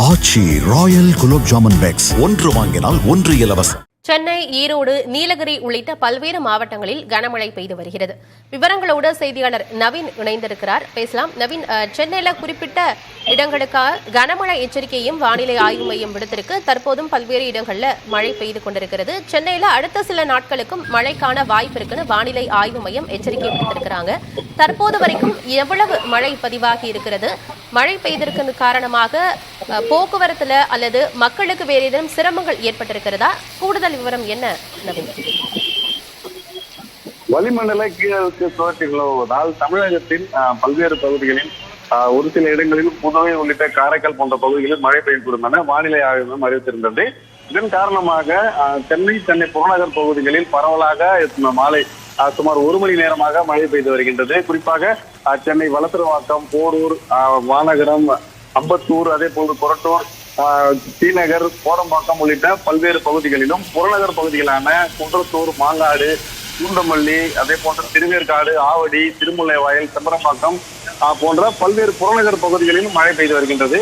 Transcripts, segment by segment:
ஆச்சி Royal gulab jamun packs ஒன்று வாங்கினால் ஒன்று இலவசம். சென்னை, ஈரோடு, நீலகிரி உள்ளிட்ட பல்வேறு மாவட்டங்களில் கனமழை பெய்து வருகிறது. விவரங்களோடு செய்தியாளர் நவீன் இணைந்திருக்கிறார். பேசலாம் நவீன். சென்னையில குறிப்பிட்ட இடங்களுக்காக கனமழை எச்சரிக்கையும் வானிலை ஆய்வு மையம் விடுத்திருக்கு. தற்போதும் பல்வேறு இடங்கள்ல மழை பெய்து கொண்டிருக்கிறது. சென்னையில அடுத்த சில நாட்களுக்கும் மழைக்கான வாய்ப்பு இருக்குன்னு வானிலை ஆய்வு மையம் எச்சரிக்கை விடுத்திருக்கிறாங்க. தற்போது வரைக்கும் எவ்வளவு மழை பதிவாகி இருக்கிறது? மழை பெய்திருக்கிறது காரணமாக போக்குவரத்துல அல்லது மக்களுக்கு வேறு ஏதேனும் சிரமங்கள் ஏற்பட்டிருக்கிறதா? கூடுதல் விவரம் என்ன நவீன்? வளிமண்டல கீழடுக்கு சுழற்சி நிலவுவதால் தமிழகத்தின் பல்வேறு பகுதிகளில் ஒரு சில இடங்களில் புதுவை உள்ளிட்ட காரைக்கால் போன்ற பகுதிகளில் மழை பெய்யக்கூடும் என வானிலை ஆய்வு மையம் அறிவித்திருந்தது. இதன் காரணமாக சென்னை புறநகர் பகுதிகளில் பரவலாக மாலை சுமார் 1 மணி நேரமாக மழை பெய்து வருகின்றது. குறிப்பாக சென்னை வலசரவாக்கம், போரூர், மாநகரம், அம்பத்தூர், அதே போன்று கொரட்டூர், ஸ்ரீநகர், கோடம்பாக்கம் உள்ளிட்ட பல்வேறு பகுதிகளிலும் புறநகர் பகுதிகளான குன்றத்தூர், மாங்காடு, பூந்தமல்லி, அதே போன்ற திருவேற்காடு, ஆவடி, திருமுல்லைவாயல், செம்பரம்பாக்கம் போன்ற பல்வேறு புறநகர் பகுதிகளிலும் மழை பெய்து வருகின்றது.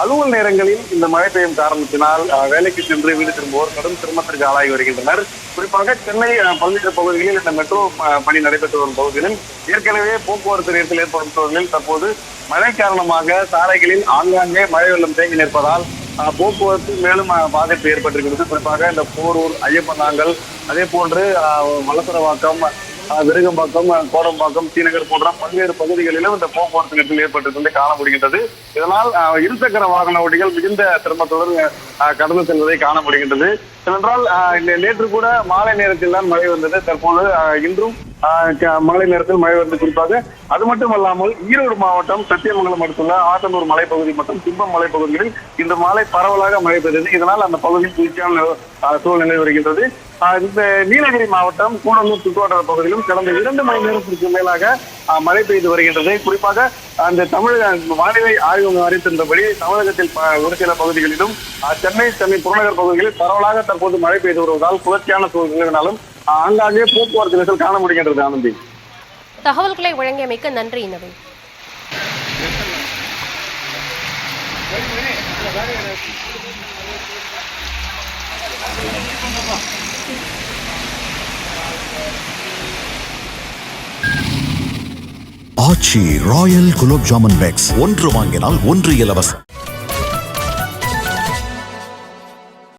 அலுவல் நேரங்களில் இந்த மழை பெய்யும் காரணத்தினால் வேலைக்கு சென்று வீடு திரும்புவோர் கடும் சிரமத்திற்கு ஆளாகி வருகின்றனர். குறிப்பாக சென்னை பல்வேறு பகுதிகளில் இந்த மெட்ரோ பணி நடைபெற்று வரும் பகுதிகளில் ஏற்கனவே போக்குவரத்து நெரிசல் ஏற்படும் சூழலில் தற்போது மழை காரணமாக சாலைகளில் ஆங்காங்கே மழை வெள்ளம் தேங்கி நிற்பதால் போக்குவரத்து மேலும் பாதிப்பு ஏற்பட்டிருக்கிறது. குறிப்பாக இந்த போரூர், ஐயப்பனாங்கல், அதே போன்று வலசரவாக்கம், விருகம்பாக்கம், கோடம்பாக்கம், ஸ்ரீநகர் போன்ற பல்வேறு பகுதிகளிலும் இந்த போக்குவரத்து நெரிசல் ஏற்பட்டிருப்பதை காண முடிகின்றது. இதனால் இருசக்கர வாகன ஓட்டிகள் மிகுந்த சிரமத்துடன் கடந்து செல்வதை காண முடிகின்றது. ஏனென்றால் நேற்று கூட மாலை நேரத்தில் தான் மழை வந்தது. தற்போது இன்றும் மாலை நேரத்தில் மழை வந்து. குறிப்பாக அது மட்டுமல்லாமல் ஈரோடு மாவட்டம் சத்தியமங்கலம் அடுத்துள்ள ஆத்தனூர் மலைப்பகுதி மற்றும் திம்பம் மலைப்பகுதிகளில் இந்த மாலை பரவலாக மழை பெய்தது. இதனால் அந்த பகுதியில் குளிர்ச்சியான சூழ்நிலை வருகின்றது. இந்த நீலகிரி மாவட்டம் கூடலூர் சுற்றுவட்டார பகுதியிலும் கடந்த 2 மணி நேரத்திற்கு மேலாக மழை பெய்து வருகின்றது. குறிப்பாக அந்த தமிழக வானிலை ஆய்வு அறிவித்திருந்தபடி தமிழகத்தில் ஒரு சில பகுதிகளிலும் சென்னை புறநகர் பகுதிகளில் பரவலாக தற்போது மழை பெய்து வருவதால் குளிர்ச்சியான சூழ்நிலையினாலும் ஆங்காங்கே போக்குவரத்து நெரிசல் காண முடிகின்றது. ஆனந்தி, தகவல்களை வழங்கியமைக்க நன்றி நவீன். ஆச்சி ராயல் குலோப் ஜாமுன் பேக்ஸ் ஒன்று வாங்கினால் ஒன்று இலவசம்.